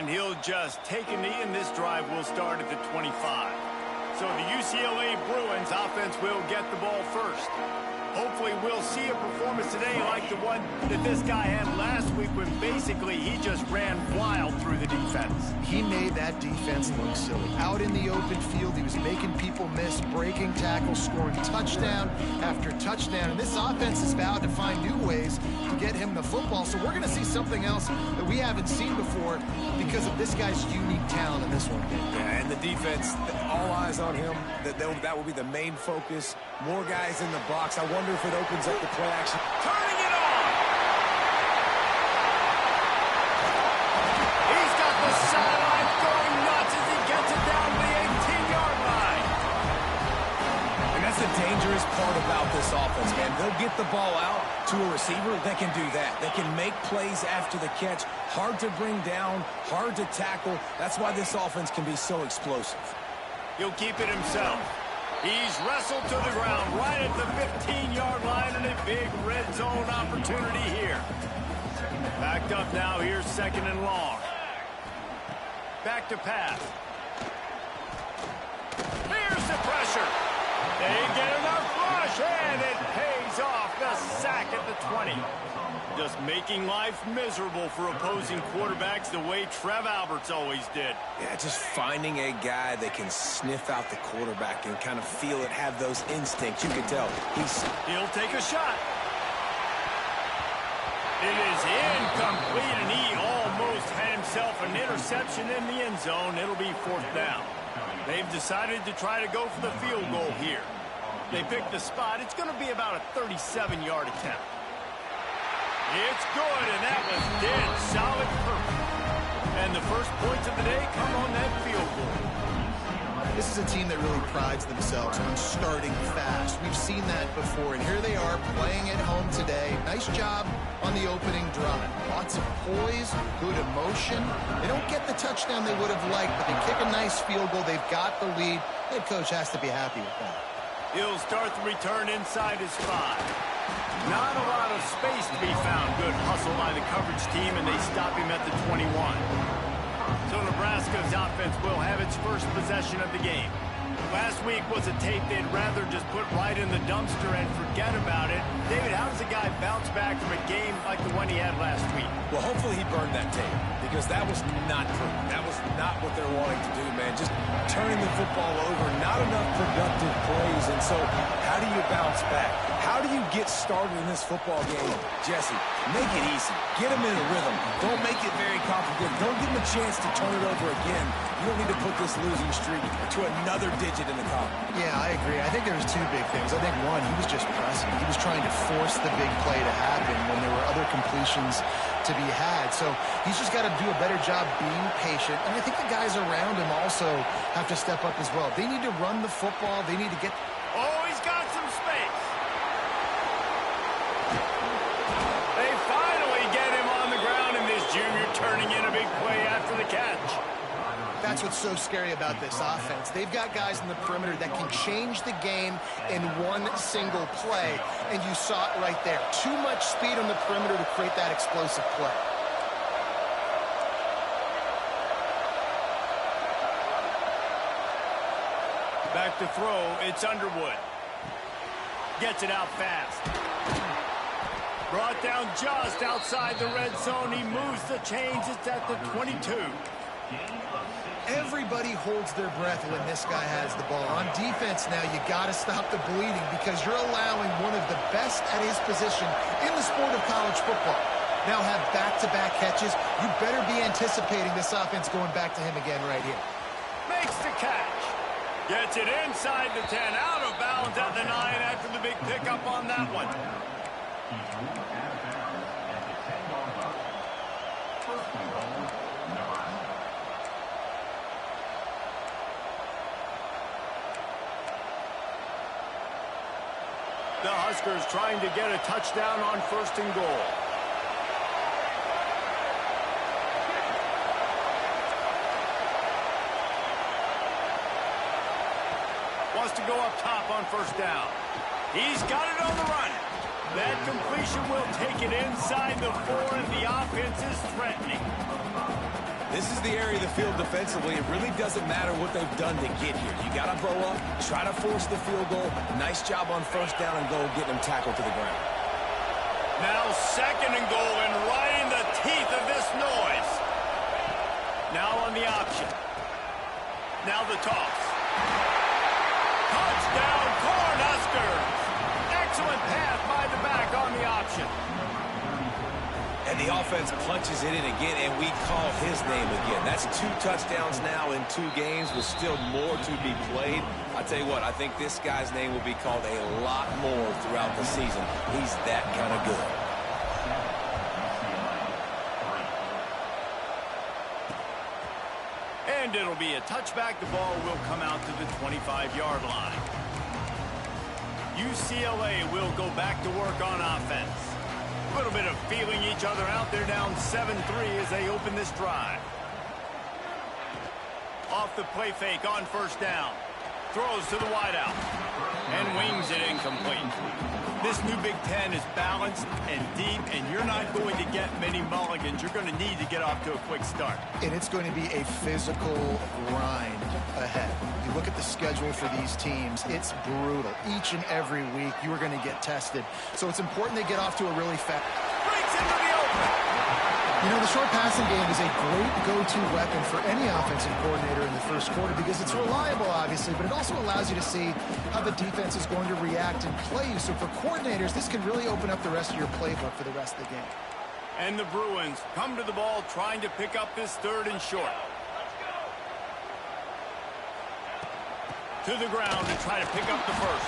And he'll just take a knee, and this drive will start at the 25. So the UCLA Bruins offense will get the ball first. Hopefully we'll see a performance today like the one that this guy had last week when basically he just ran wild through the defense. He made that defense look silly. Out in the open field, he was making people miss, breaking tackles, scoring touchdown after touchdown. And this offense is vowed to find new ways to get him the football. So we're going to see something else that we haven't seen before because of this guy's unique talent in this one. Yeah, and the defense, all eyes on him. That will be the main focus. More guys in the box. I wonder if it opens up the play action. Turning it on! He's got the sideline going nuts as he gets it down to the 18-yard line. And that's the dangerous part about this offense, man. They'll get the ball out to a receiver. They can do that. They can make plays after the catch. Hard to bring down, hard to tackle. That's why this offense can be so explosive. He'll keep it himself. He's wrestled to the ground right at the 15-yard line and a big red zone opportunity here. Backed up now. Here's second and long. Back to pass. Here's the pressure. They get enough rush, and it pays off. The sack at the 20. Just making life miserable for opposing quarterbacks the way Trev Alberts always did. Yeah, just finding a guy that can sniff out the quarterback and kind of feel it, have those instincts. You can tell. He'll take a shot. It is incomplete, and he almost had himself an interception in the end zone. It'll be fourth down. They've decided to try to go for the field goal here. They picked the spot. It's going to be about a 37-yard attempt. It's good, and that was dead solid perfect. And the first points of the day come on that field goal. This is a team that really prides themselves on starting fast. We've seen that before, and here they are playing at home today. Nice job on the opening drive. Lots of poise, good emotion. They don't get the touchdown they would have liked, but they kick a nice field goal. They've got the lead. Head coach has to be happy with that. He'll start the return inside his 5. Not a lot of space to be found. Good hustle by the coverage team, and they stop him at the 21. So Nebraska's offense will have its first possession of the game. Last week was a tape they'd rather just put right in the dumpster and forget about it. David, how does a guy bounce back from a game like the one he had last week? Well, hopefully he burned that tape because that was not true. That was not what they're wanting to do, man. Just turning the football over, not enough productive plays. And so how do you bounce back? How do you get started in this football game? Jesse, make it easy. Get him in a rhythm. Don't make it very complicated. Don't give him a chance to turn it over again. You don't need to put this losing streak to another digit in the column. Yeah, I agree. I think there was two big things. I think, one, he was just pressing. He was trying to force the big play to happen when there were other completions to be had. So he's just got to do a better job being patient. And I think the guys around him also have to step up as well. They need to run the football. They need to get... Oh, he's got some space. They finally get him on the ground, and this junior turning in a big play after the catch. That's what's so scary about this offense. They've got guys in the perimeter that can change the game in one single play, and you saw it right there. Too much speed on the perimeter to create that explosive play. Back to throw, it's Underwood. Gets it out fast. Brought down just outside the red zone. He moves the chains. It's at the 22. Everybody holds their breath when this guy has the ball. On defense now, you got to stop the bleeding because you're allowing one of the best at his position in the sport of college football. Now have back-to-back catches. You better be anticipating this offense going back to him again right here. Makes the catch. Gets it inside the 10, out of bounds at the 9 after the big pickup on that one. The Huskers trying to get a touchdown on 1st and goal. Wants to go up top on 1st down. He's got it on the run. That completion will take it inside the 4, and the offense is threatening. This is the area of the field defensively. It really doesn't matter what they've done to get here. You got to bow up, try to force the field goal. Nice job on first down and goal, getting them tackled to the ground. Now 2nd and goal, and right in the teeth of this noise. Now on the option. Now the toss. Touchdown, Cornhuskers! Excellent pass by the back on the option. And the offense punches it in again, and we call his name again. That's 2 touchdowns now in 2 games with still more to be played. I tell you what, I think this guy's name will be called a lot more throughout the season. He's that kind of good. And it'll be a touchback. The ball will come out to the 25-yard line. UCLA will go back to work on offense. A little bit of feeling each other out. They're down 7-3 as they open this drive. Off the play fake on first down. Throws to the wideout. And wings it incomplete. This new Big Ten is balanced and deep, and you're not going to get many mulligans. You're going to need to get off to a quick start. And it's going to be a physical grind ahead. You look at the schedule for these teams, it's brutal. Each and every week, you are going to get tested. So it's important they get off to a really fast... Breaks into the open. You know, the short passing game is a great go-to weapon for any offensive coordinator in the first quarter because it's reliable, obviously, but it also allows you to see how the defense is going to react and play you. So for coordinators, this can really open up the rest of your playbook for the rest of the game. And the Bruins come to the ball trying to pick up this 3rd and short. To the ground to try to pick up the first.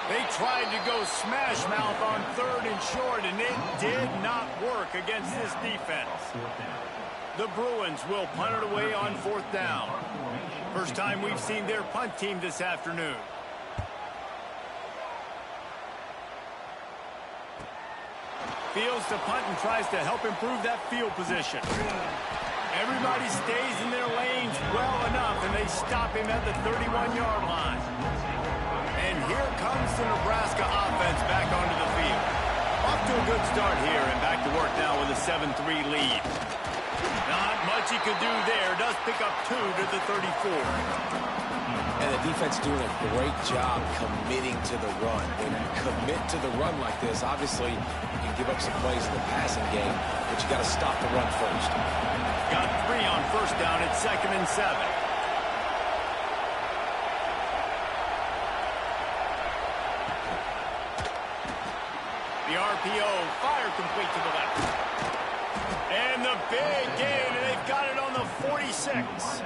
They tried to go smash mouth on 3rd and short, and it did not work against this defense. The Bruins will punt it away on 4th down. First time we've seen their punt team this afternoon. Fields to punt and tries to help improve that field position. Everybody stays in their lanes well enough, and they stop him at the 31-yard line. And here comes the Nebraska offense back onto the field. Off to a good start here, and back to work now with a 7-3 lead. Not much he could do there. Does pick up 2 to the 34. And the defense doing a great job committing to the run. When you commit to the run like this, obviously you can give up some plays in the passing game, but you got to stop the run first. Got 3 on first down at 2nd and 7. The RPO, fire complete to the left. And the big gain, and they've got it on the 46.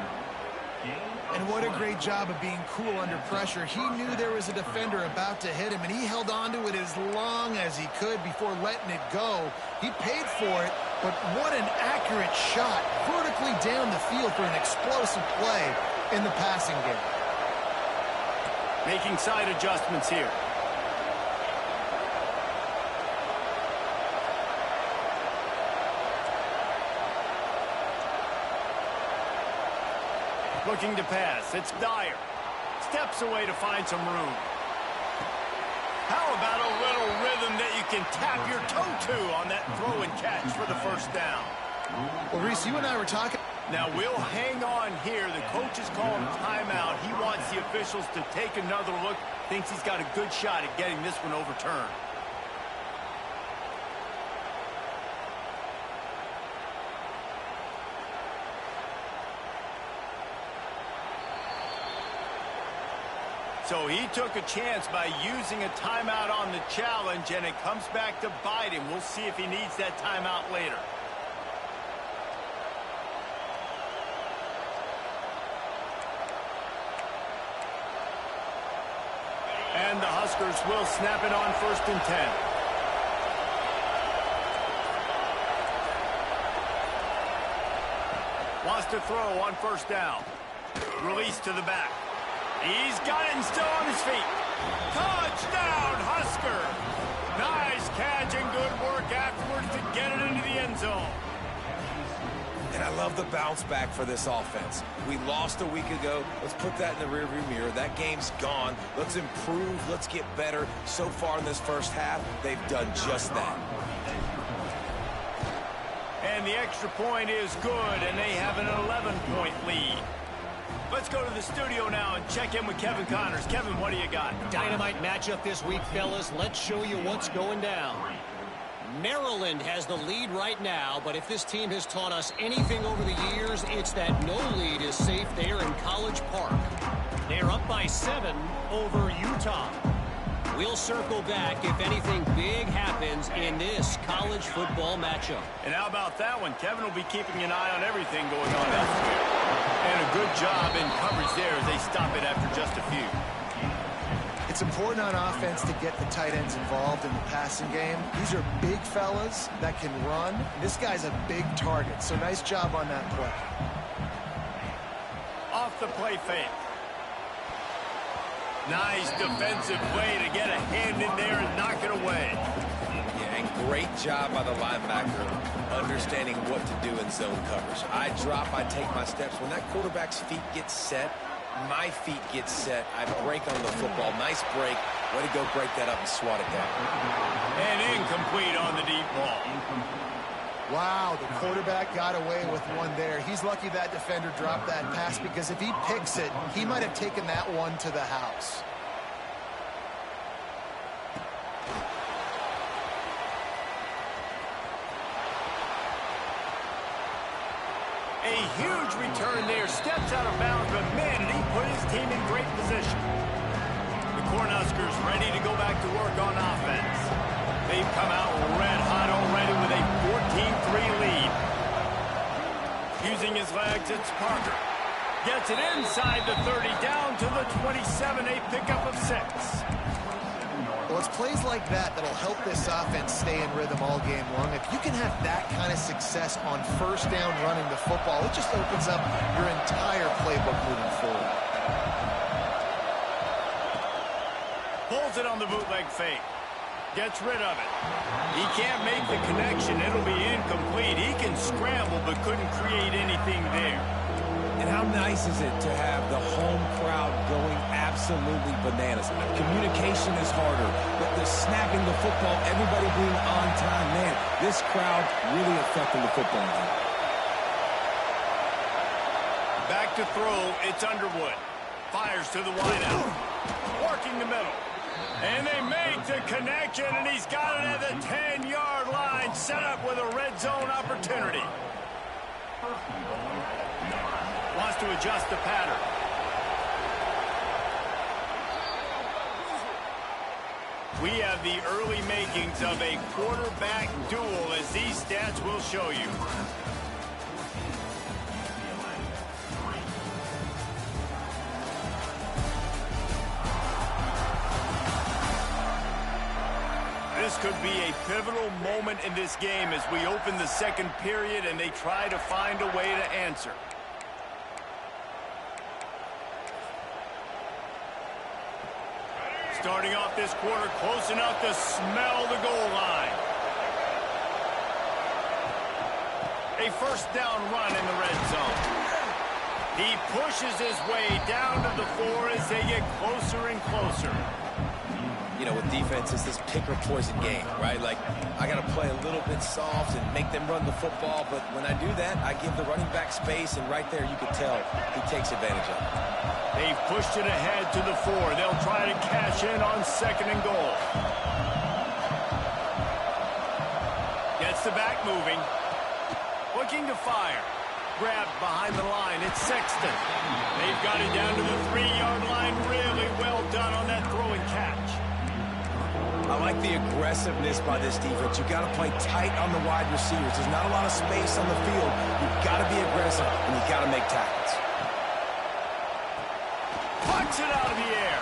And what a great job of being cool under pressure. He knew there was a defender about to hit him, and he held on to it as long as he could before letting it go. He paid for it, but what an accurate shot vertically down the field for an explosive play in the passing game. Making side adjustments here. Looking to pass. It's Dyer. Steps away to find some room. How about a little rhythm that you can tap your toe to on that throw and catch for the first down? Well, Reese, you and I were talking. Now, we'll hang on here. The coach is calling timeout. He wants the officials to take another look. Thinks he's got a good shot at getting this one overturned. So he took a chance by using a timeout on the challenge, and it comes back to bite him. We'll see if he needs that timeout later. And the Huskers will snap it on 1st and 10. Wants to throw on first down. Release to the back. He's got it and still on his feet. Touchdown, Husker! Nice catch and good work afterwards to get it into the end zone. And I love the bounce back for this offense. We lost a week ago. Let's put that in the rearview mirror. That game's gone. Let's improve. Let's get better. So far in this first half, they've done just that. And the extra point is good, and they have an 11-point lead. Let's go to the studio now and check in with Kevin Connors. Kevin, what do you got? Dynamite matchup this week, fellas. Let's show you what's going down. Maryland has the lead right now, but if this team has taught us anything over the years, it's that no lead is safe there in College Park. They're up by 7 over Utah. We'll circle back if anything big happens in this college football matchup. And how about that one? Kevin will be keeping an eye on everything going on elsewhere. And a good job in coverage there as they stop it after just a few. It's important on offense to get the tight ends involved in the passing game. These are big fellas that can run. This guy's a big target, so nice job on that play. Off the play fake. Nice defensive play to get a hand in there and knock it away. Yeah, and great job by the linebacker understanding what to do in zone coverage. I drop, I take my steps. When that quarterback's feet get set, my feet get set, I break on the football. Nice break. Way to go break that up and swat it down. And incomplete on the deep ball. Wow, the quarterback got away with one there. He's lucky that defender dropped that pass because if he picks it, he might have taken that one to the house. A huge return there. Steps out of bounds, but man, did he put his team in great position. The Cornhuskers ready to go back to work on offense. They've come out red hot already with a 14-3 lead. Using his legs, it's Parker. Gets it inside the 30, down to the 27, a pickup of 6. Well, it's plays like that that'll help this offense stay in rhythm all game long. If you can have that kind of success on first down running the football, it just opens up your entire playbook moving forward. Pulls it on the bootleg fake. Gets rid of it. He can't make the connection. It'll be incomplete. He can scramble but couldn't create anything there. And how nice is it to have the home crowd going absolutely bananas? Communication is harder, but the snapping the football, everybody being on time, man, this crowd really affecting the football game. Back to throw, it's Underwood. Fires to the wideout. Working the middle. And they make the connection, and he's got it at the 10-yard line, set up with a red zone opportunity. Wants to adjust the pattern. We have the early makings of a quarterback duel, as these stats will show you. This could be a pivotal moment in this game as we open the second period and they try to find a way to answer. Starting off this quarter close enough to smell the goal line. A first down run in the red zone. He pushes his way down to the 4 as they get closer and closer. You know, with defense, it's this pick or poison game, right? Like, I got to play a little bit soft and make them run the football, but when I do that, I give the running back space, and right there you can tell he takes advantage of it. They've pushed it ahead to the 4. They'll try to cash in on 2nd and goal. Gets the back moving. Looking to fire. Grabbed behind the line. It's Sexton. They've got it down to the 3-yard line. Really well done on that throw and catch. I like the aggressiveness by this defense. You've got to play tight on the wide receivers. There's not a lot of space on the field. You've got to be aggressive, and you've got to make tackles. Punch it out of the air.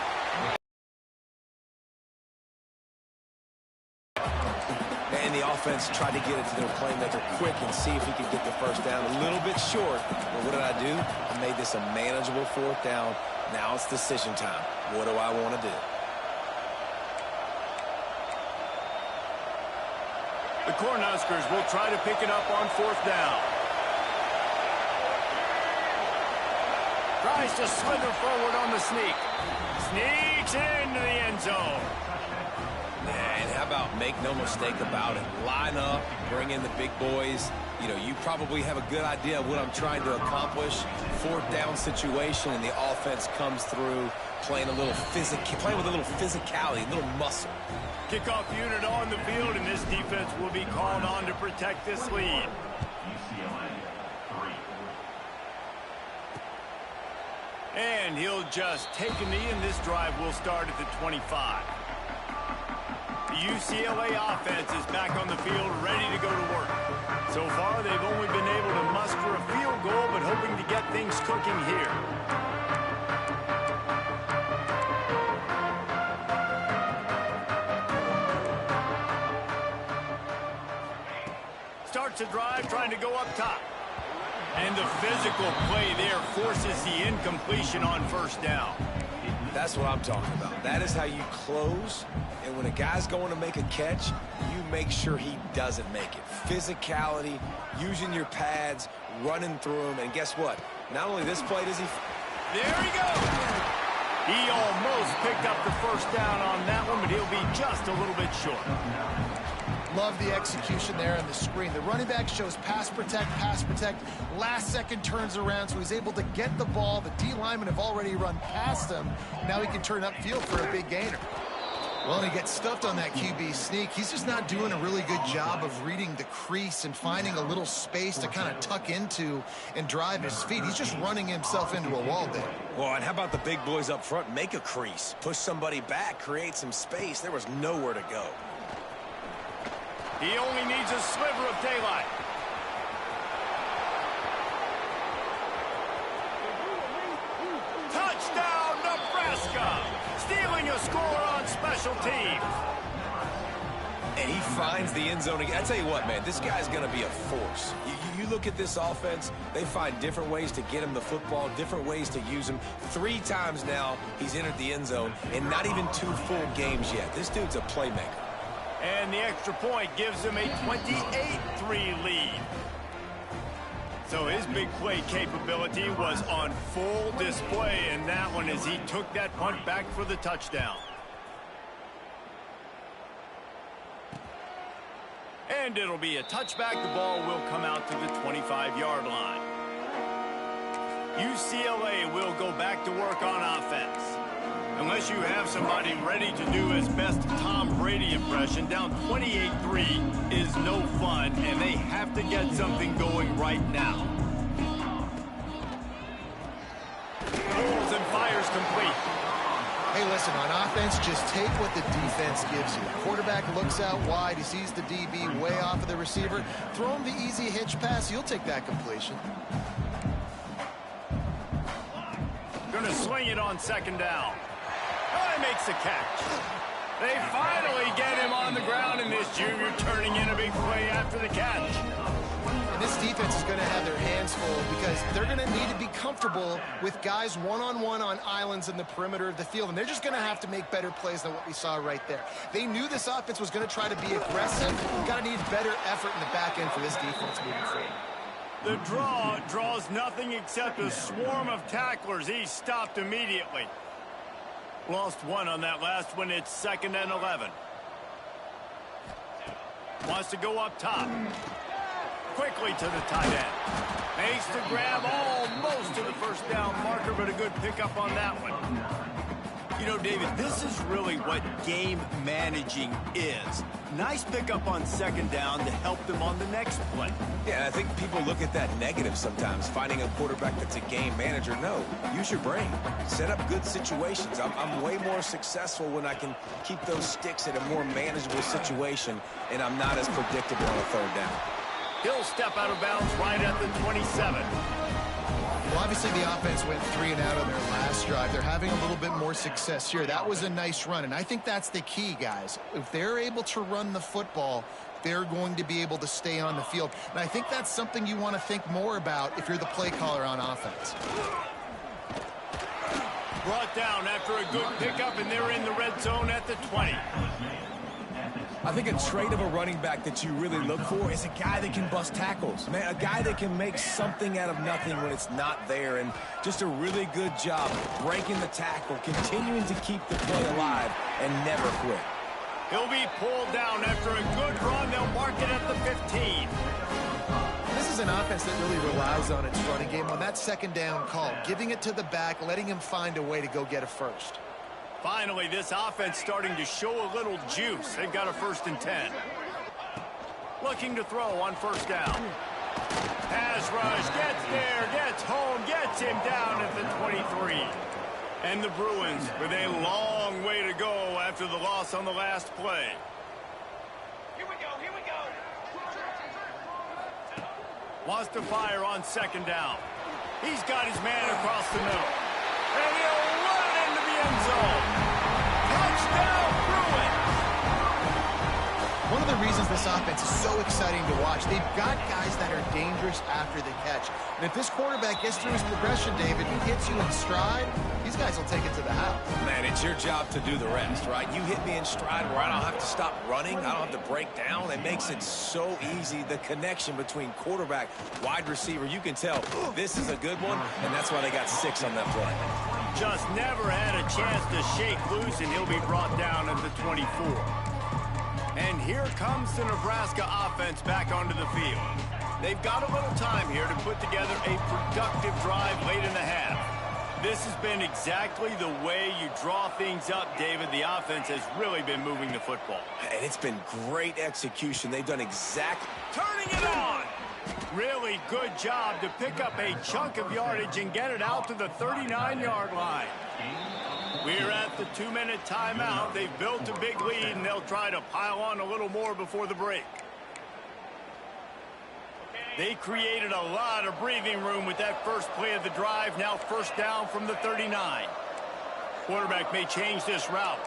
And the offense tried to get it to their playmaker quick and see if he could get the first down. A little bit short. But what did I do? I made this a manageable 4th down. Now it's decision time. What do I want to do? The Cornhuskers will try to pick it up on 4th down. Tries to slither forward on the sneak. Sneaks into the end zone. And how about Make no mistake about it. Line up, bring in the big boys. You know, you probably have a good idea of what I'm trying to accomplish. Fourth down situation, and the offense comes through playing with a little physicality, a little muscle. Kickoff unit on the field, and this defense will be called on to protect this lead. And he'll just take a knee, and this drive will start at the 25. The UCLA offense is back on the field, ready to go to work. So far, they've only been able to muster a field goal, but hoping to get things cooking here. Starts a drive, trying to go up top. And the physical play there forces the incompletion on first down. That's what I'm talking about. That is how you close. And when a guy's going to make a catch, you make sure he doesn't make it. Physicality, using your pads, running through them. And guess what? Not only this play does he... There he goes. He almost picked up the first down on that one, but he'll be just a little bit short. Love the execution there on the screen. The running back shows pass protect, last second turns around, so he's able to get the ball. The D linemen have already run past him. Now he can turn upfield for a big gainer. Well, and he gets stuffed on that QB sneak. He's just not doing a really good job of reading the crease and finding a little space to kind of tuck into and drive his feet. He's just running himself into a wall there. Well, and how about the big boys up front? Make a crease, push somebody back, create some space. There was nowhere to go. He only needs a sliver of daylight. Touchdown, Nebraska! Stealing a score on special teams. And he finds the end zone again. I tell you what, man, this guy's going to be a force. You look at this offense, they find different ways to get him the football, different ways to use him. 3 times now he's entered the end zone, and not even 2 full games yet. This dude's a playmaker. And the extra point gives him a 28-3 lead. So his big play capability was on full display in that one as he took that punt back for the touchdown. And it'll be a touchback. The ball will come out to the 25-yard line. UCLA will go back to work on offense. Unless you have somebody ready to do his best Tom Brady impression, down 28-3 is no fun, and they have to get something going right now. Holds and fires complete. Hey, listen, on offense, just take what the defense gives you. The quarterback looks out wide. He sees the DB way off of the receiver. Throw him the easy hitch pass. You'll take that completion. Going to swing it on second down. Oh, he makes the catch. They finally get him on the ground, and this junior turning in a big play after the catch. And this defense is going to have their hands full because they're going to need to be comfortable with guys one-on-one on islands in the perimeter of the field, and they're just going to have to make better plays than what we saw right there. They knew this offense was going to try to be aggressive. Got to need better effort in the back end for this defense moving forward. The draw draws nothing except a swarm of tacklers. He's stopped immediately. Lost one on that last one. It's 2nd and 11. Wants to go up top. Quickly to the tight end. Makes the grab almost to the first down marker, but a good pickup on that one. You know, David, this is really what game managing is. Nice pickup on second down to help them on the next play. Yeah, I think people look at that negative sometimes, finding a quarterback that's a game manager. No, use your brain. Set up good situations. I'm way more successful when I can keep those sticks in a more manageable situation, and I'm not as predictable on a third down. He'll step out of bounds right at the 27. Well, obviously the offense went 3 and out on their last drive. They're having a little bit more success here. That was a nice run, and I think that's the key, guys. If they're able to run the football, they're going to be able to stay on the field. And I think that's something you want to think more about if you're the play caller on offense. Brought down after a good pickup, and they're in the red zone at the 20. I think a trait of a running back that you really look for is a guy that can bust tackles. Man, a guy that can make something out of nothing when it's not there, and just a really good job breaking the tackle, continuing to keep the play alive, and never quit. He'll be pulled down after a good run. They'll mark it at the 15. This is an offense that really relies on its running game on that second down call, giving it to the back, letting him find a way to go get a first. Finally, this offense starting to show a little juice. They've got a 1st and 10. Looking to throw on 1st down. Pass rush, gets there, gets home, gets him down at the 23. And the Bruins with a long way to go after the loss on the last play. Here we go, here we go. Wants to fire on 2nd down. He's got his man across the middle. And he'll run into the end zone. Touchdown, Bruins! One of the reasons this offense is so exciting to watch, they've got guys that are dangerous after the catch. And if this quarterback gets through his progression, David, he hits you in stride, these guys will take it to the house. Man, it's your job to do the rest, right? You hit me in stride where I don't have to stop running. I don't have to break down. It makes it so easy. The connection between quarterback, wide receiver, you can tell this is a good one, and that's why they got 6 on that play. Just never had a chance to shake loose, and he'll be brought down at the 24. And here comes the Nebraska offense back onto the field. They've got a little time here to put together a productive drive late in the half. This has been exactly the way you draw things up, David. The offense has really been moving the football. And it's been great execution. They've done exactly... Turning it on! Really good job to pick up a chunk of yardage and get it out to the 39-yard line. We're at the 2-minute timeout. They've built a big lead, and they'll try to pile on a little more before the break. They created a lot of breathing room with that first play of the drive. Now 1st down from the 39. Quarterback may change this route.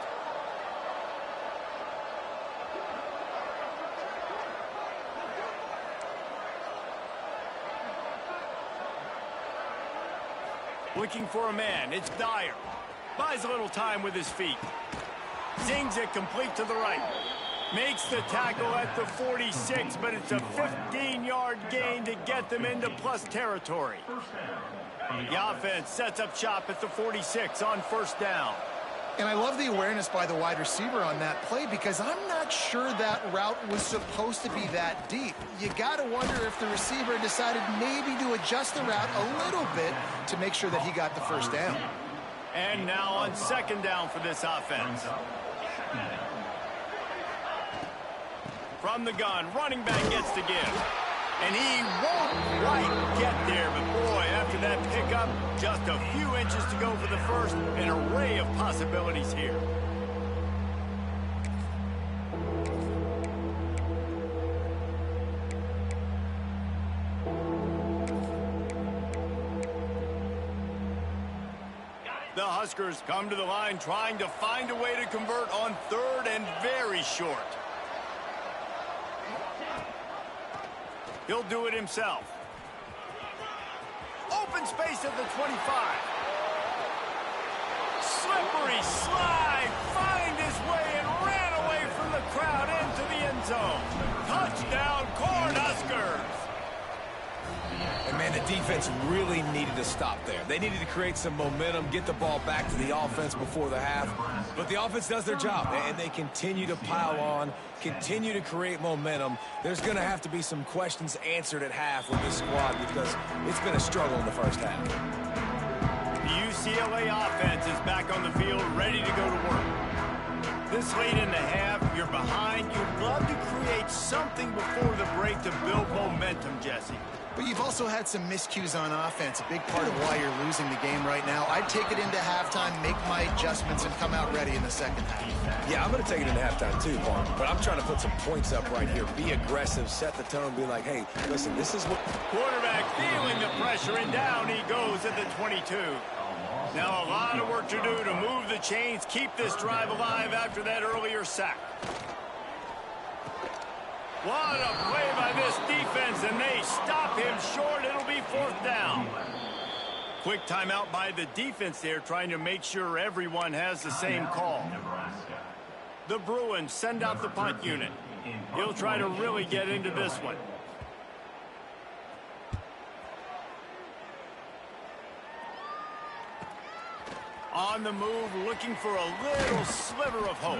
Looking for a man. It's Dyer. Buys a little time with his feet. Zings it complete to the right. Makes the tackle at the 46, but it's a 15-yard gain to get them into plus territory. The offense sets up shop at the 46 on 1st down. And I love the awareness by the wide receiver on that play because I'm not sure that route was supposed to be that deep. You got to wonder if the receiver decided maybe to adjust the route a little bit to make sure that he got the 1st down. And now on 2nd down for this offense. From the gun, running back gets to give. And he won't quite get there, but boy, after that pickup, just a few inches to go for the first. An array of possibilities here. The Huskers come to the line trying to find a way to convert on 3rd and very short. He'll do it himself. Open space at the 25. Slippery slide. Find his way and ran away from the crowd into the end zone. Touchdown, Cornhuskers. And, man, the defense really needed to stop there. They needed to create some momentum, get the ball back to the offense before the half. But the offense does their job, and they continue to pile on, continue to create momentum. There's going to have to be some questions answered at half with this squad because it's been a struggle in the first half. The UCLA offense is back on the field, ready to go to work. This late in the half, you're behind. You'd love to create something before the break to build momentum, Jesse. But you've also had some miscues on offense, a big part of why you're losing the game right now. I'd take it into halftime, make my adjustments, and come out ready in the 2nd half. Yeah, I'm going to take it into halftime too, Mark. But I'm trying to put some points up right here. Be aggressive, set the tone, be like, hey, listen, this is what... Quarterback feeling the pressure, and down he goes at the 22. Now a lot of work to do to move the chains, keep this drive alive after that earlier sack. What a play by this defense, and they stop him short. It'll be 4th down. Quick timeout by the defense there, trying to make sure everyone has the same call. The Bruins send out the punt unit. He'll try to really get into this one. On the move, looking for a little sliver of hope.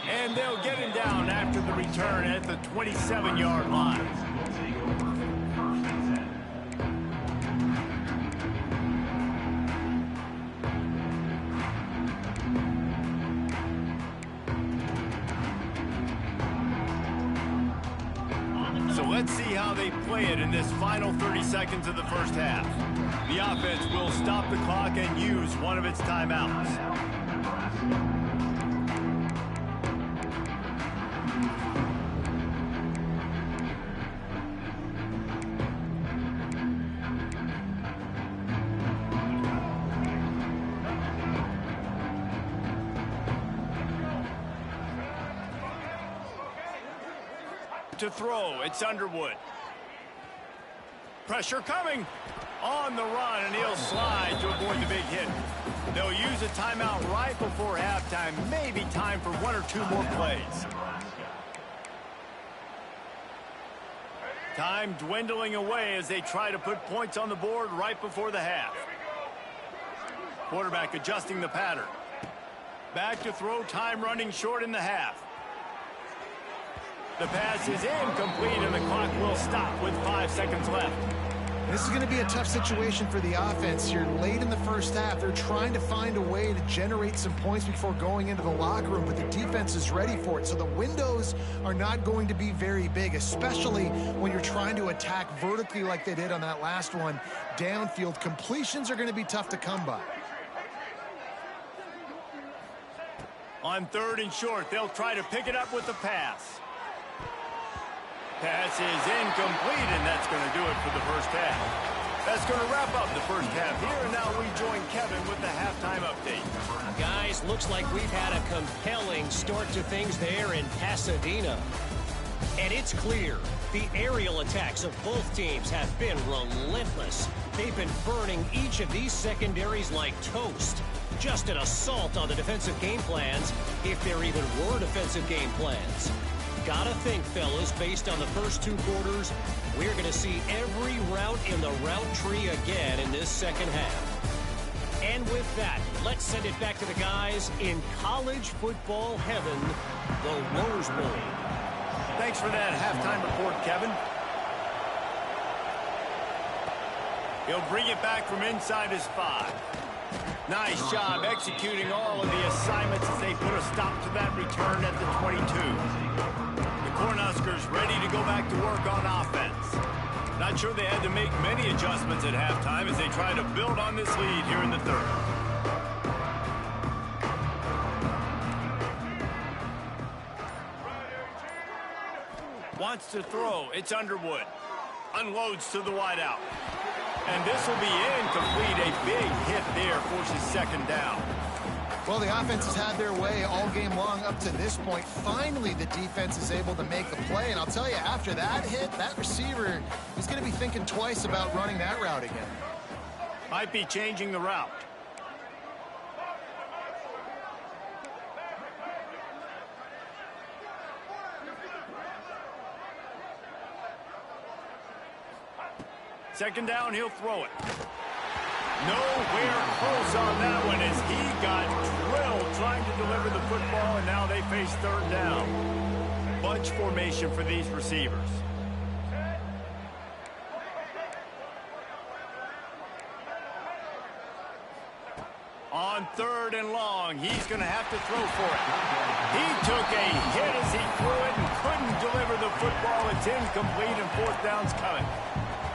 And they'll get him down after the return at the 27-yard line. So let's see how they play it in this final 30 seconds of the first half. The offense will stop the clock and use one of its timeouts. To throw, it's Underwood. Pressure coming. On the run, and he'll slide to avoid the big hit. They'll use a timeout right before halftime. Maybe time for one or two more plays. Time dwindling away as they try to put points on the board right before the half. Quarterback adjusting the pattern. Back to throw, time running short in the half. The pass is incomplete, and the clock will stop with 5 seconds left. This is going to be a tough situation for the offense here. Late in the first half, they're trying to find a way to generate some points before going into the locker room, but the defense is ready for it. So the windows are not going to be very big, especially when you're trying to attack vertically like they did on that last one. Downfield completions are going to be tough to come by. On 3rd and short, they'll try to pick it up with the pass. Pass is incomplete, and that's going to do it for the first half. That's going to wrap up the first half here, and now we join Kevin with the halftime update. Guys, looks like we've had a compelling start to things there in Pasadena. And it's clear, the aerial attacks of both teams have been relentless. They've been burning each of these secondaries like toast. Just an assault on the defensive game plans, if there even were defensive game plans. Gotta think, fellas, based on the first 2 quarters, we're going to see every route in the route tree again in this second half. And with that, let's send it back to the guys in college football heaven, the Rose Bowl. Thanks for that halftime report, Kevin. He'll bring it back from inside his 5. Nice job executing all of the assignments as they put a stop to that return at the 22. Cornhuskers ready to go back to work on offense. Not sure they had to make many adjustments at halftime as they try to build on this lead here in the 3rd. Wants to throw. It's Underwood. Unloads to the wideout. And this will be incomplete. A big hit there forces 2nd down. Well, the offense has had their way all game long up to this point. Finally, the defense is able to make a play. And I'll tell you, after that hit, that receiver is going to be thinking twice about running that route again. Might be changing the route. Second down, he'll throw it. Nowhere close on that one as he got drilled trying to deliver the football, and now they face 3rd down. Bunch formation for these receivers. On 3rd and long, he's going to have to throw for it. He took a hit as he threw it and couldn't deliver the football. It's incomplete, and 4th down's coming.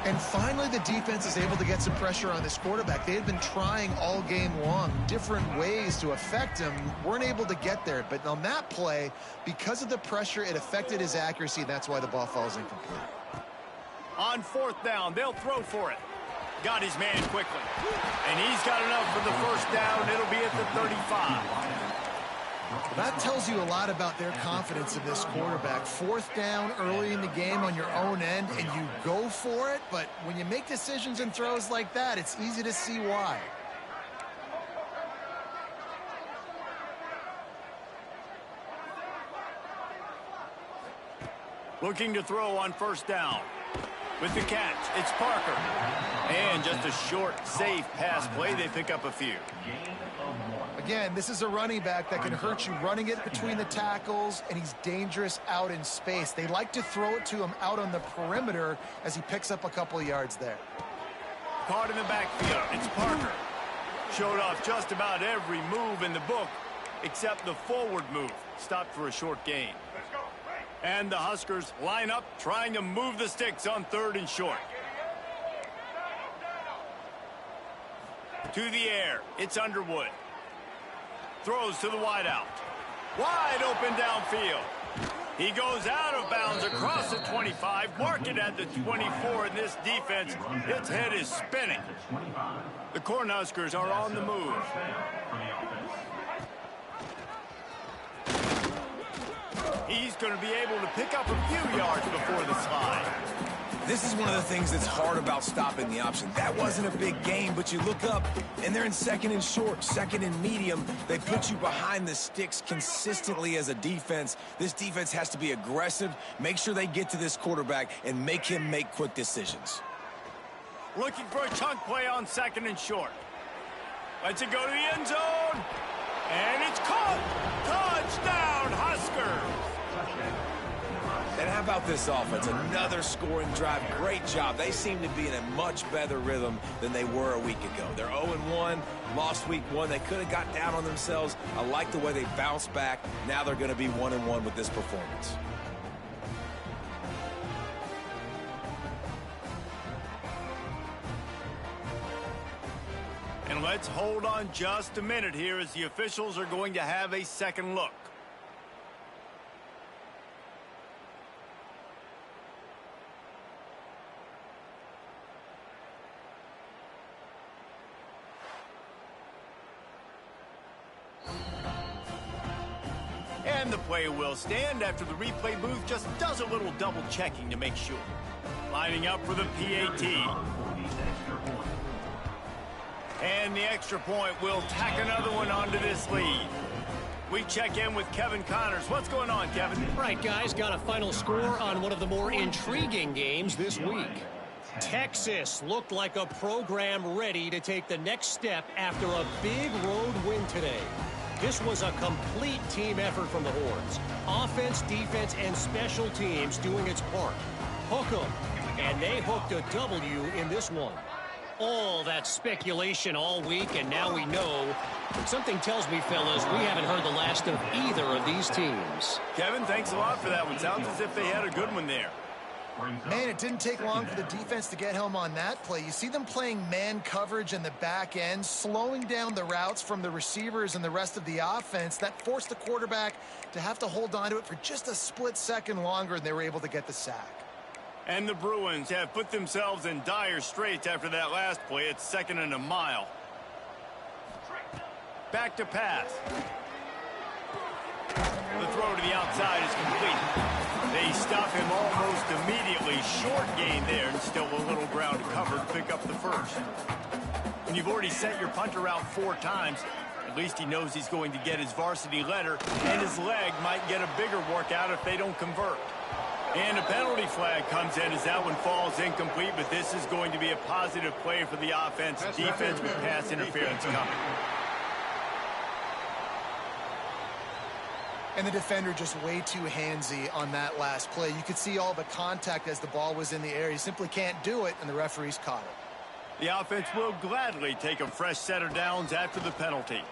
And finally, the defense is able to get some pressure on this quarterback. They had been trying all game long, different ways to affect him, weren't able to get there. But on that play, because of the pressure, it affected his accuracy, and that's why the ball falls incomplete. On 4th down, they'll throw for it. Got his man quickly. And he's got enough for the 1st down. It'll be at the 35. That tells you a lot about their confidence in this quarterback. 4th down early in the game on your own end, and you go for it. But when you make decisions and throws like that, it's easy to see why. Looking to throw on 1st down. With the catch, it's Parker. And just a short, safe pass play. They pick up a few. Again, this is a running back that can hurt you running it between the tackles, and he's dangerous out in space. They like to throw it to him out on the perimeter as he picks up a couple of yards there. Caught in the backfield, it's Parker. Showed off just about every move in the book except the forward move. Stopped for a short gain. And the Huskers line up trying to move the sticks on 3rd and short. To the air, it's Underwood. Throws to the wideout. Wide open downfield. He goes out of bounds across the 25, mark it at the 24, and this defense, its head is spinning. The Cornhuskers are on the move. He's going to be able to pick up a few yards before the slide. This is one of the things that's hard about stopping the option. That wasn't a big gain, but you look up, and they're in 2nd and short, 2nd and medium. They put you behind the sticks consistently as a defense. This defense has to be aggressive, make sure they get to this quarterback, and make him make quick decisions. Looking for a chunk play on 2nd and short. Lets it go to the end zone. And it's caught. Touchdown, Huskers. And how about this offense? Another scoring drive. Great job. They seem to be in a much better rhythm than they were a week ago. They're 0-1, lost week 1. They could have got down on themselves. I like the way they bounced back. Now they're going to be 1-1 with this performance. And let's hold on just a minute here as the officials are going to have a second look. And the play will stand after the replay booth just does a little double checking to make sure. Lining up for the PAT. And the extra point will tack another one onto this lead. We check in with Kevin Connors. What's going on, Kevin? Right, guys, got a final score on one of the more intriguing games this week. Texas looked like a program ready to take the next step after a big road win today. This was a complete team effort from the Horns. Offense, defense, and special teams doing its part. Hook 'em, and they hooked a W in this one. All that speculation all week, and now we know. Something tells me, fellas, we haven't heard the last of either of these teams. Kevin, thanks a lot for that one. Sounds as if they had a good one there. Man, it didn't take long for the defense to get home on that play. You see them playing man coverage in the back end, slowing down the routes from the receivers and the rest of the offense. That forced the quarterback to have to hold on to it for just a split second longer, and they were able to get the sack. And the Bruins have put themselves in dire straits after that last play. It's 2nd and a mile. Back to pass. The throw to the outside is complete. They stop him almost immediately. Short gain there, and still a little ground to cover to pick up the first. When you've already sent your punter out 4 times, at least he knows he's going to get his varsity letter, and his leg might get a bigger workout if they don't convert. And a penalty flag comes in as that one falls incomplete, but this is going to be a positive play for the offense. Defense with pass interference coming. And the defender just way too handsy on that last play. You could see all the contact as the ball was in the air. He simply can't do it, and the referees caught it. The offense will gladly take a fresh set of downs after the penalty.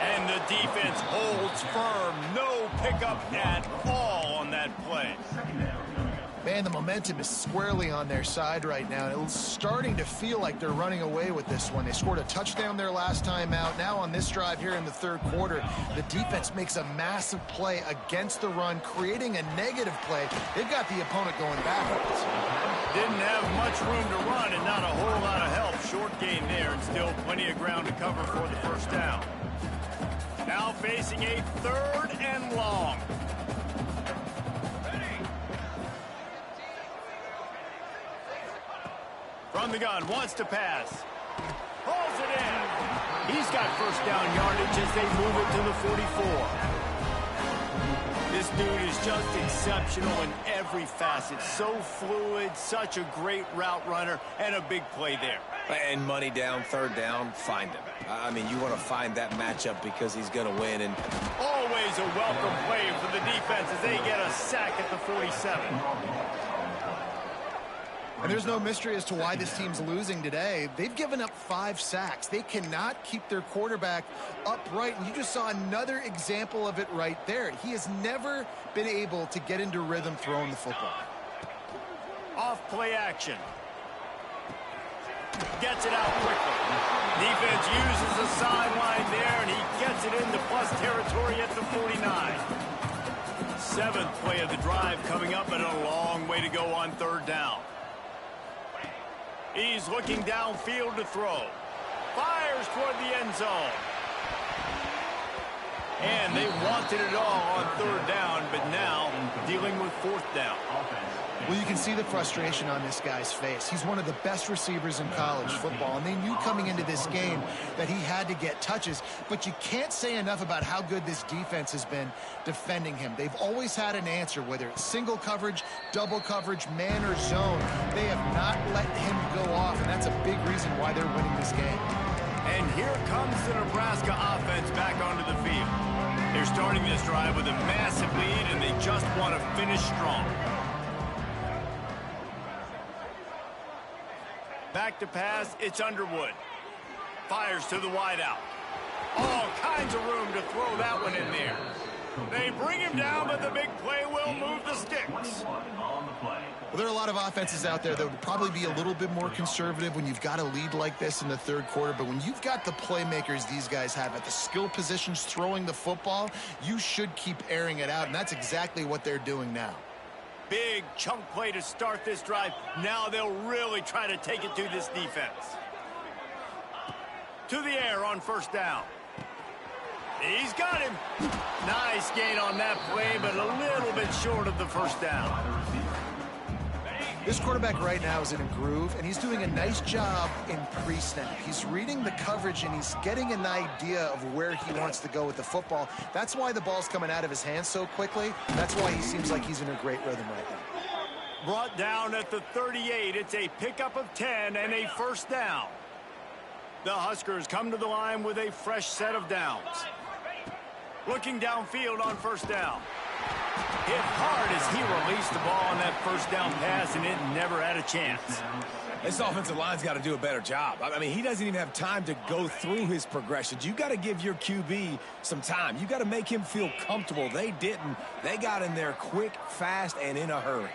And the defense holds firm. No pickup at all on that play. Man, the momentum is squarely on their side right now. It's starting to feel like they're running away with this one. They scored a touchdown their last time out. Now on this drive here in the 3rd quarter, the defense makes a massive play against the run, creating a negative play. They've got the opponent going backwards. Didn't have much room to run and not a whole lot of help. Short gain there and still plenty of ground to cover for the first down. Now facing a 3rd and long. From the gun, wants to pass. Pulls it in. He's got first down yardage as they move it to the 44. This dude is just exceptional in every every facet. So fluid, such a great route runner, and a big play there. And money down, third down, find him. I mean, you want to find that matchup because he's going to win. And always a welcome play for the defense as they get a sack at the 47. And there's no mystery as to why this team's losing today. They've given up 5 sacks. They cannot keep their quarterback upright. And you just saw another example of it right there. He has never been able to get into rhythm throwing the football. Off play action. Gets it out quickly. Defense uses the sideline there, and he gets it into plus territory at the 49. 7th play of the drive coming up, and a long way to go on third down. He's looking downfield to throw. Fires toward the end zone. And they wanted it all on third down, but now dealing with 4th down. Well, you can see the frustration on this guy's face. He's one of the best receivers in college football, and they knew coming into this game that he had to get touches, but you can't say enough about how good this defense has been defending him. They've always had an answer, whether it's single coverage, double coverage, man or zone. They have not let him go off, and that's a big reason why they're winning this game. And here comes the Nebraska offense back onto the field. They're starting this drive with a massive lead, and they just want to finish strong. Back to pass, it's Underwood. Fires to the wideout. All kinds of room to throw that one in there. They bring him down, but the big play will move the sticks. Well, there are a lot of offenses out there that would probably be a little bit more conservative when you've got a lead like this in the third quarter. But when you've got the playmakers these guys have at the skill positions throwing the football, you should keep airing it out, and that's exactly what they're doing now. Big chunk play to start this drive. Now they'll really try to take it to this defense. To the air on first down. He's got him. Nice gain on that play, but a little bit short of the first down. This quarterback right now is in a groove, and he's doing a nice job in pre-snap. He's reading the coverage, and he's getting an idea of where he wants to go with the football. That's why the ball's coming out of his hands so quickly. That's why he seems like he's in a great rhythm right now. Brought down at the 38. It's a pickup of 10 and a first down. The Huskers come to the line with a fresh set of downs. Looking downfield on first down. Hit hard as he released the ball on that first down pass, and it never had a chance. This offensive line's got to do a better job. I mean, he doesn't even have time to go through his progressions. You got to give your QB some time. You got to make him feel comfortable. They didn't. They got in there quick, fast, and in a hurry.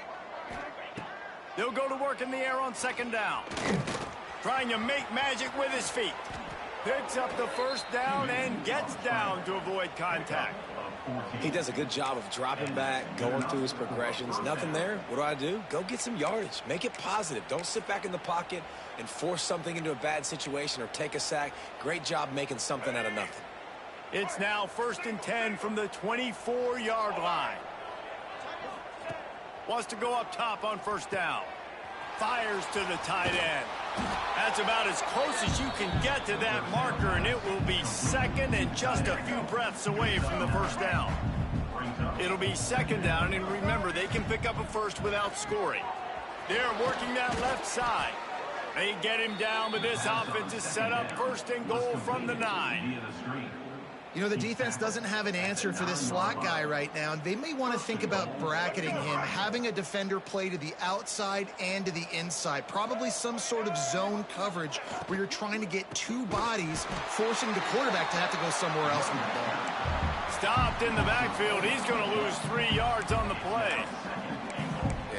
They'll go to work in the air on second down. Trying to make magic with his feet. Picks up the first down and gets down to avoid contact. He does a good job of dropping back, going through his progressions. Nothing there. What do? Go get some yardage. Make it positive. Don't sit back in the pocket and force something into a bad situation or take a sack. Great job making something out of nothing. It's now 1st and 10 from the 24-yard line. Wants to go up top on first down. Fires to the tight end. That's about as close as you can get to that marker, and it will be second and just a few breaths away from the first down. It'll be second down, and remember, they can pick up a first without scoring. They're working that left side. They get him down, but this offense is set up 1st and goal from the 9. You know, the defense doesn't have an answer for this slot guy right now, and they may want to think about bracketing him, having a defender play to the outside and to the inside. Probably some sort of zone coverage where you're trying to get 2 bodies, forcing the quarterback to have to go somewhere else with the ball. Stopped in the backfield. He's going to lose 3 yards on the play.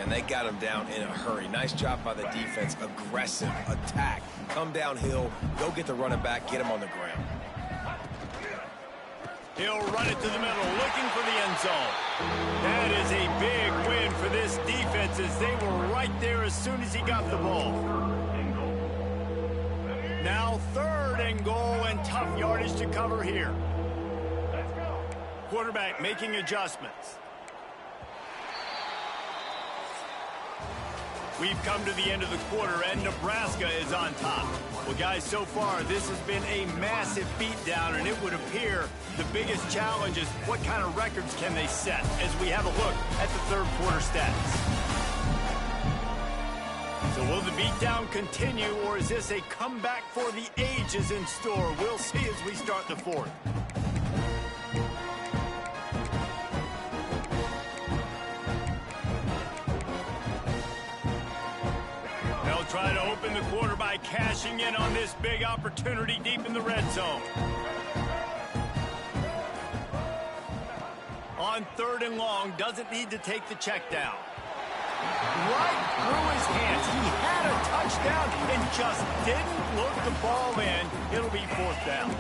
And they got him down in a hurry. Nice job by the defense. Aggressive attack. Come downhill, go get the running back, get him on the ground. He'll run it to the middle, looking for the end zone. That is a big win for this defense as they were right there as soon as he got the ball. Now 3rd and goal and tough yardage to cover here. Quarterback making adjustments. We've come to the end of the quarter, and Nebraska is on top. Well, guys, so far, this has been a massive beatdown, and it would appear the biggest challenge is what kind of records can they set as we have a look at the third quarter stats. So will the beatdown continue, or is this a comeback for the ages in store? We'll see as we start the fourth. They'll try to open the quarter by cashing in on this big opportunity deep in the red zone. On 3rd and long, doesn't need to take the check down. Right through his hands. He had a touchdown and just didn't look the ball in. It'll be 4th down.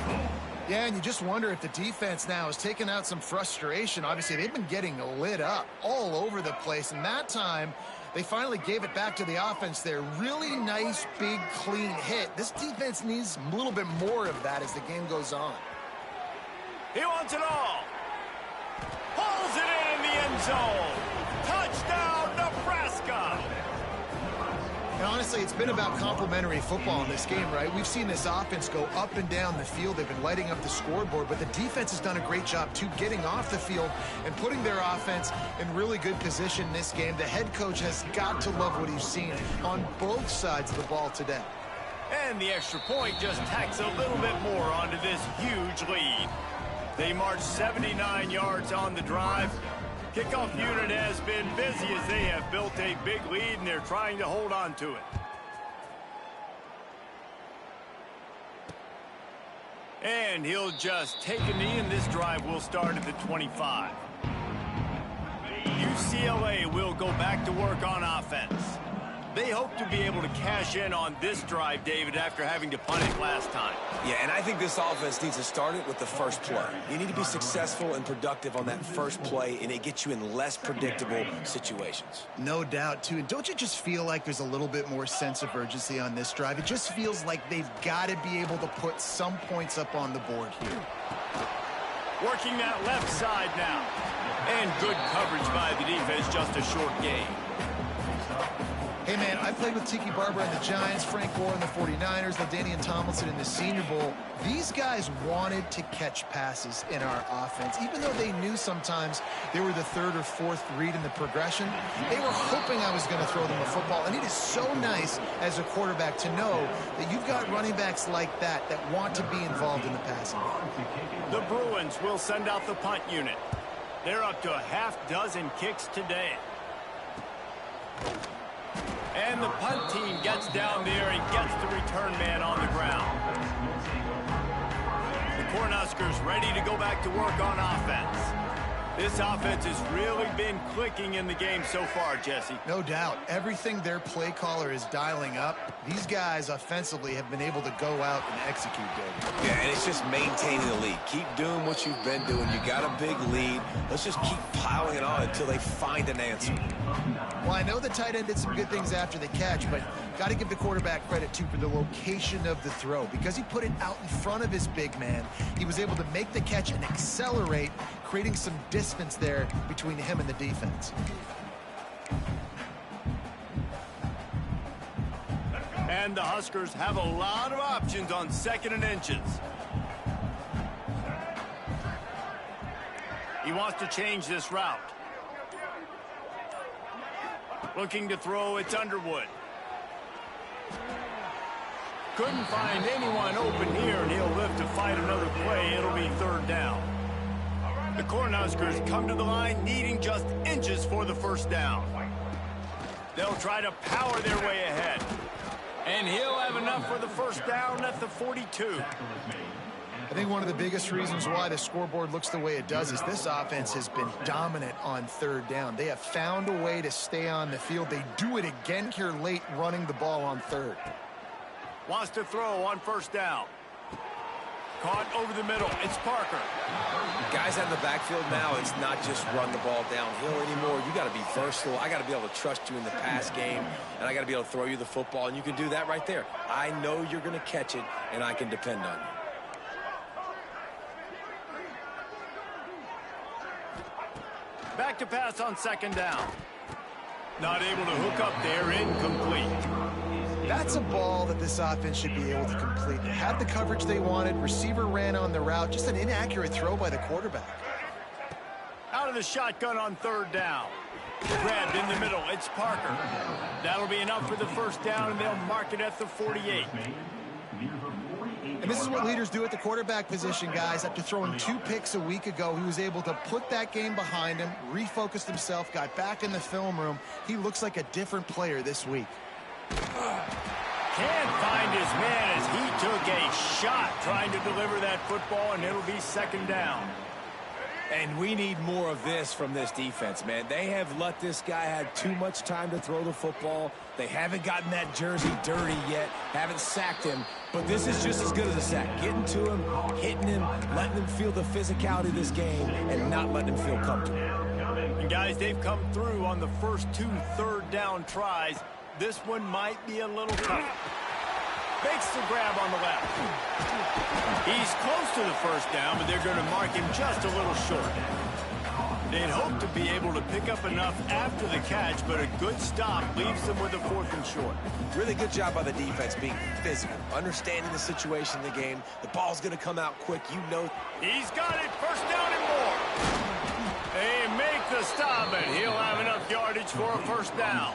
Yeah, and you just wonder if the defense now is taking out some frustration. Obviously, they've been getting lit up all over the place, and that time they finally gave it back to the offense there. Really nice, big, clean hit. This defense needs a little bit more of that as the game goes on. He wants it all. Pulls it in the end zone. Touchdown, Nebraska. And honestly, it's been about complementary football in this game, right? We've seen this offense go up and down the field. They've been lighting up the scoreboard, but the defense has done a great job, too, getting off the field and putting their offense in really good position in this game. The head coach has got to love what he's seen on both sides of the ball today. And the extra point just tacks a little bit more onto this huge lead. They march 79 yards on the drive. Kickoff unit has been busy as they have built a big lead, and they're trying to hold on to it. And he'll just take a knee, and this drive will start at the 25. UCLA will go back to work on offense. They hope to be able to cash in on this drive, David, after having to punt it last time. Yeah, and I think this offense needs to start it with the first play. You need to be successful and productive on that first play, and it gets you in less predictable situations. No doubt, too. And don't you just feel like there's a little bit more sense of urgency on this drive? It just feels like they've got to be able to put some points up on the board here. Working that left side now. And good coverage by the defense, just a short gain. Hey, man, I played with Tiki Barber and the Giants, Frank Gore and the 49ers, LaDainian Tomlinson in the Senior Bowl. These guys wanted to catch passes in our offense. Even though they knew sometimes they were the 3rd or 4th read in the progression, they were hoping I was going to throw them a football. And it is so nice as a quarterback to know that you've got running backs like that that want to be involved in the passing. The Bruins will send out the punt unit. They're up to a half-dozen kicks today. And the punt team gets down there and gets the return man on the ground. The Cornhuskers ready to go back to work on offense. This offense has really been clicking in the game so far, Jesse. No doubt. Everything their play caller is dialing up, these guys offensively have been able to go out and execute, David. Yeah, and it's just maintaining the lead. Keep doing what you've been doing. You got a big lead. Let's just keep piling it on until they find an answer. Well, I know the tight end did some good things after the catch, but got to give the quarterback credit, too, for the location of the throw. Because he put it out in front of his big man, he was able to make the catch and accelerate, creating some distance there between him and the defense. And the Huskers have a lot of options on 2nd and inches. He wants to change this route. Looking to throw, it's Underwood. Couldn't find anyone open here, and he'll live to fight another play. It'll be 3rd down. The Cornhuskers come to the line needing just inches for the 1st down. They'll try to power their way ahead. And he'll have enough for the 1st down at the 42. I think one of the biggest reasons why the scoreboard looks the way it does is this offense has been dominant on 3rd down. They have found a way to stay on the field. They do it again here late, running the ball on 3rd. Wants to throw on 1st down. Caught over the middle. It's Parker. Guys out in the backfield now, it's not just run the ball downhill anymore. You got to be versatile. I got to be able to trust you in the pass game, and I got to be able to throw you the football, and you can do that right there. I know you're going to catch it, and I can depend on you. Back to pass on 2nd down. Not able to hook up there, incomplete. That's a ball that this offense should be able to complete. They had the coverage they wanted. Receiver ran on the route. Just an inaccurate throw by the quarterback. Out of the shotgun on third down. Grabbed in the middle. It's Parker. That'll be enough for the first down, and they'll mark it at the 48. And this is what leaders do at the quarterback position, guys. After throwing 2 picks a week ago, he was able to put that game behind him, refocused himself, got back in the film room. He looks like a different player this week. Can't find his man as he took a shot trying to deliver that football, and it'll be second down. And we need more of this from this defense, man. They have let this guy have too much time to throw the football. They haven't gotten that jersey dirty yet, haven't sacked him. But this is just as good as a sack. Getting to him, hitting him, letting him feel the physicality of this game, and not letting him feel comfortable. And guys, they've come through on the first 2 third-down tries. This one might be a little tough. Makes the grab on the left. He's close to the first down, but they're going to mark him just a little short. They'd hope to be able to pick up enough after the catch, but a good stop leaves them with a 4th and short. Really good job by the defense being physical, understanding the situation in the game. The ball's going to come out quick. You know. He's got it. First down and more. They make the stop, and he'll have enough yardage for a first down.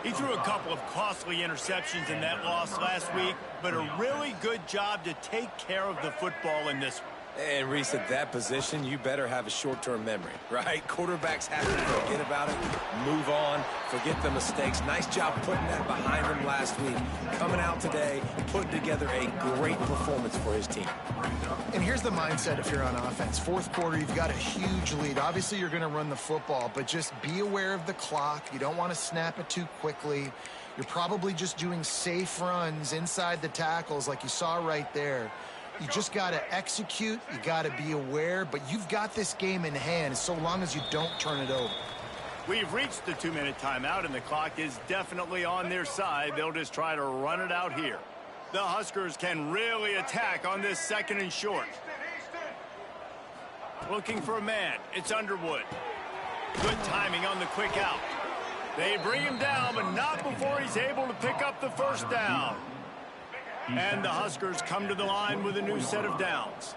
He threw a couple of costly interceptions in that loss last week, but a really good job to take care of the football in this one. And Reese, at that position, you better have a short-term memory, right? Quarterbacks have to forget about it, move on, forget the mistakes. Nice job putting that behind him last week. Coming out today, putting together a great performance for his team. And here's the mindset if you're on offense. 4th quarter, you've got a huge lead. Obviously, you're going to run the football, but just be aware of the clock. You don't want to snap it too quickly. You're probably just doing safe runs inside the tackles like you saw right there. You just got to execute. You got to be aware, but you've got this game in hand so long as you don't turn it over. We've reached the 2-minute timeout, and the clock is definitely on their side. They'll just try to run it out here. The Huskers can really attack on this 2nd and short. Looking for a man. It's Underwood. Good timing on the quick out. They bring him down, but not before he's able to pick up the first down. And the Huskers come to the line with a new set of downs.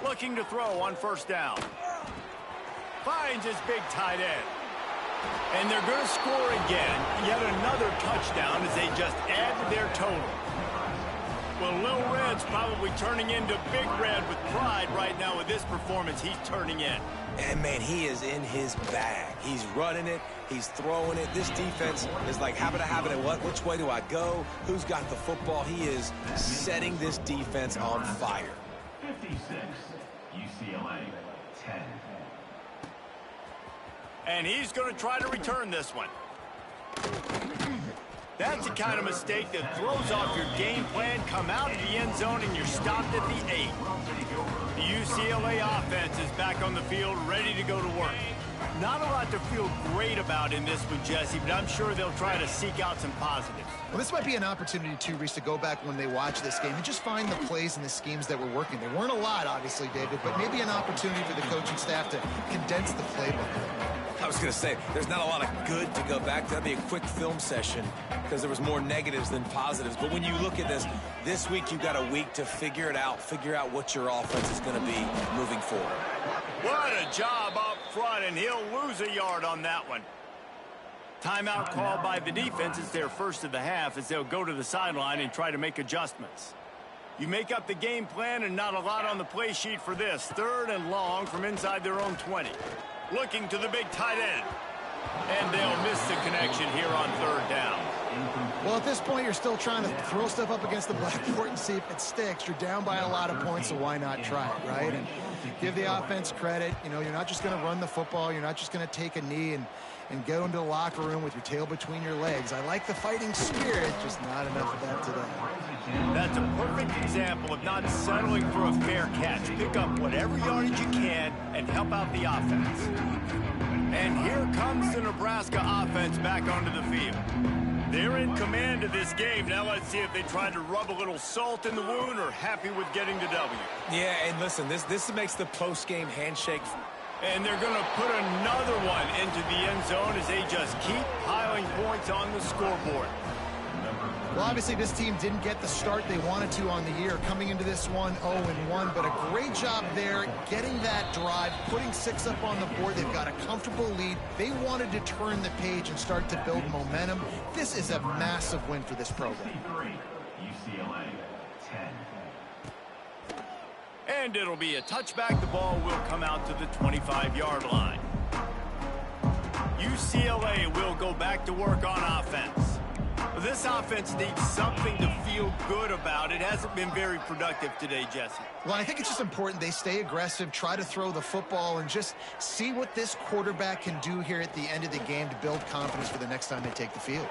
Looking to throw on first down. Finds his big tight end. And they're going to score again. Yet another touchdown as they just add to their total. Well, Lil Red's probably turning into Big Red with pride right now with this performance he's turning in. And, man, he is in his bag. He's running it. He's throwing it. This defense is like, having it what? Which way do I go? Who's got the football? He is setting this defense on fire. 56, UCLA, 10. And he's going to try to return this one. That's the kind of mistake that throws off your game plan. Come out of the end zone and you're stopped at the 8. The UCLA offense is back on the field, ready to go to work. Not a lot to feel great about in this one, Jesse, but I'm sure they'll try to seek out some positives. Well, this might be an opportunity, too, Reese, to go back when they watch this game and just find the plays and the schemes that were working. There weren't a lot, obviously, David, but maybe an opportunity for the coaching staff to condense the playbook. I was going to say, there's not a lot of good to go back to. That'd be a quick film session because there was more negatives than positives. But when you look at this week you've got a week to figure it out, figure out what your offense is going to be moving forward. What a job up front, and he'll lose a yard on that one. Timeout called by the defense. It's their first of the half as they'll go to the sideline and try to make adjustments. You make up the game plan and not a lot on the play sheet for this. 3rd and long from inside their own 20. Looking to the big tight end. And they'll miss the connection here on 3rd down. Well, at this point, you're still trying to throw stuff up against the blackboard and see if it sticks. You're down by a lot of points, so why not try it, right? And give the offense credit. You know, you're not just going to run the football. You're not just going to take a knee and go into the locker room with your tail between your legs. I like the fighting spirit, just not enough of that today. That's a perfect example of not settling for a fair catch. Pick up whatever yardage you can and help out the offense. And here comes the Nebraska offense back onto the field. They're in command of this game. Now let's see if they try to rub a little salt in the wound or happy with getting the W. Yeah, and listen, this makes the post-game handshake. And they're going to put another one into the end zone as they just keep piling points on the scoreboard. Well, obviously, this team didn't get the start they wanted to on the year, coming into this one 0-1, but a great job there getting that drive, putting 6 up on the board. They've got a comfortable lead. They wanted to turn the page and start to build momentum. This is a massive win for this program. UCLA 10. And it'll be a touchback. The ball will come out to the 25-yard line. UCLA will go back to work on offense. This offense needs something to feel good about. It hasn't been very productive today, Jesse. Well, I think it's just important they stay aggressive, try to throw the football, and just see what this quarterback can do here at the end of the game to build confidence for the next time they take the field.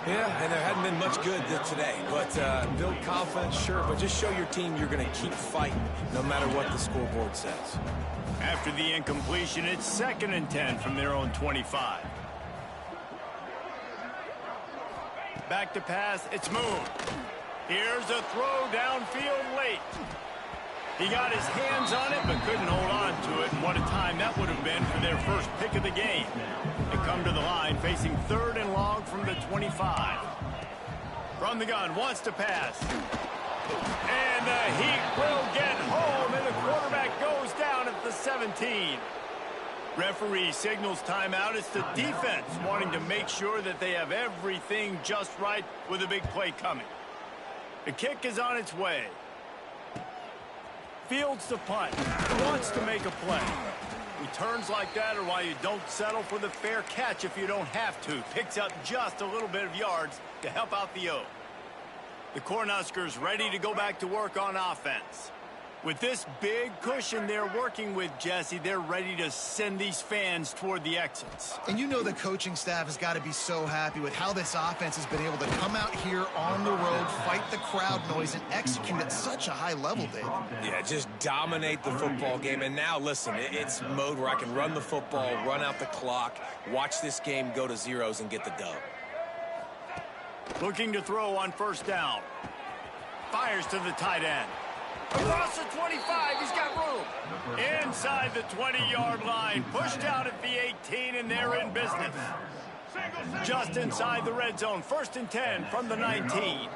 Yeah, and there hadn't been much good today. But build confidence, sure, but just show your team you're going to keep fighting no matter what the scoreboard says. After the incompletion, it's 2nd and 10 from their own 25. Back to pass, it's moved. Here's a throw downfield late. He got his hands on it, but couldn't hold on to it. And what a time that would have been for their first pick of the game. They come to the line, facing 3rd and long from the 25. From the gun, wants to pass. And the Heat will get home, and the quarterback goes down at the 17. Referee signals timeout. It's the defense wanting to make sure that they have everything just right with a big play coming. The kick is on its way. Fields the punt. Wants to make a play. Returns like that are why you don't settle for the fair catch if you don't have to. Picks up just a little bit of yards to help out the O. The Cornhuskers ready to go back to work on offense. With this big cushion they're working with, Jesse, they're ready to send these fans toward the exits. And you know the coaching staff has got to be so happy with how this offense has been able to come out here on the road, fight the crowd noise, and execute at such a high level, David. Yeah, just dominate the football game. And now, listen, it's mode where I can run the football, run out the clock, watch this game go to zeros and get the dub. Looking to throw on 1st down. Fires to the tight end. Across the 25, he's got room. Inside the 20-yard line, pushed out at the 18, and they're in business. Just inside the red zone, 1st and 10 from the 19.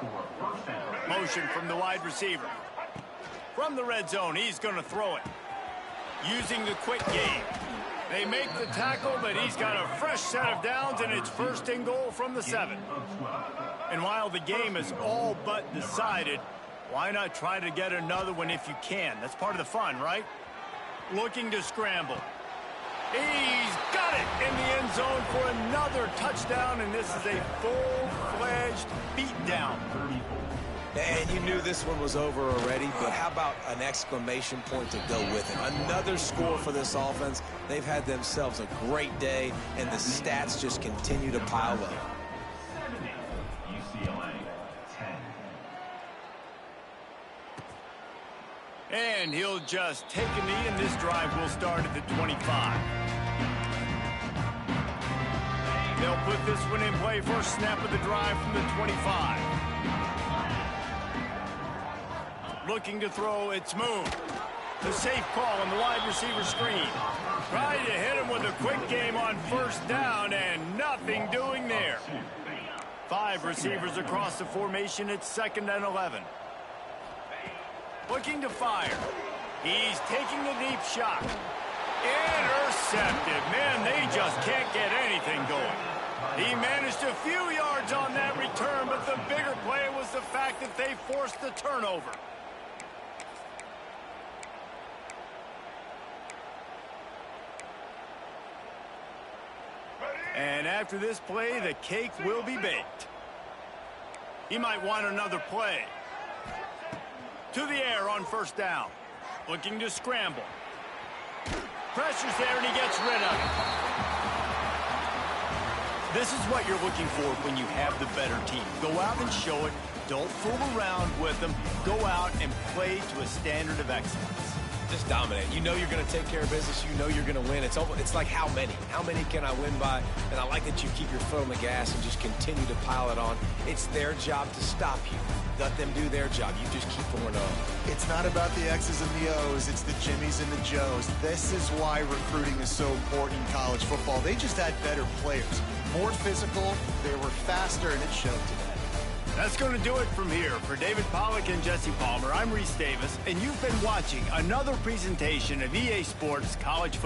Motion from the wide receiver. From the red zone, he's going to throw it. Using the quick game. They make the tackle, but he's got a fresh set of downs, and it's 1st and goal from the 7. And while the game is all but decided, why not try to get another one if you can? That's part of the fun, right? Looking to scramble. He's got it in the end zone for another touchdown, and this is a full-fledged beatdown. And you knew this one was over already, but how about an exclamation point to go with it? Another score for this offense. They've had themselves a great day, and the stats just continue to pile up. UCLA 10. And he'll just take a knee, and this drive will start at the 25. They'll put this one in play. First snap of the drive from the 25. Looking to throw, it's moved. The safe call on the wide receiver screen. Trying to hit him with a quick game on 1st down, and nothing doing there. 5 receivers across the formation. It's 2nd and 11. Looking to fire. He's taking the deep shot. Intercepted. Man, they just can't get anything going. He managed a few yards on that return, but the bigger play was the fact that they forced the turnover. And after this play, the cake will be baked. He might want another play. To the air on 1st down. Looking to scramble. Pressure's there, and he gets rid of it. This is what you're looking for when you have the better team. Go out and show it. Don't fool around with them. Go out and play to a standard of excellence. just dominate. You know you're going to take care of business. You know you're going to win. It's like how many? How many can I win by? And I like that you keep your foot on the gas and just continue to pile it on. It's their job to stop you. Let them do their job. You just keep going on. It's not about the X's and the O's. It's the Jimmies and the Joes. This is why recruiting is so important in college football. They just had better players. More physical. They were faster, and it showed today. That's going to do it from here. For David Pollack and Jesse Palmer, I'm Reese Davis, and you've been watching another presentation of EA Sports College Football.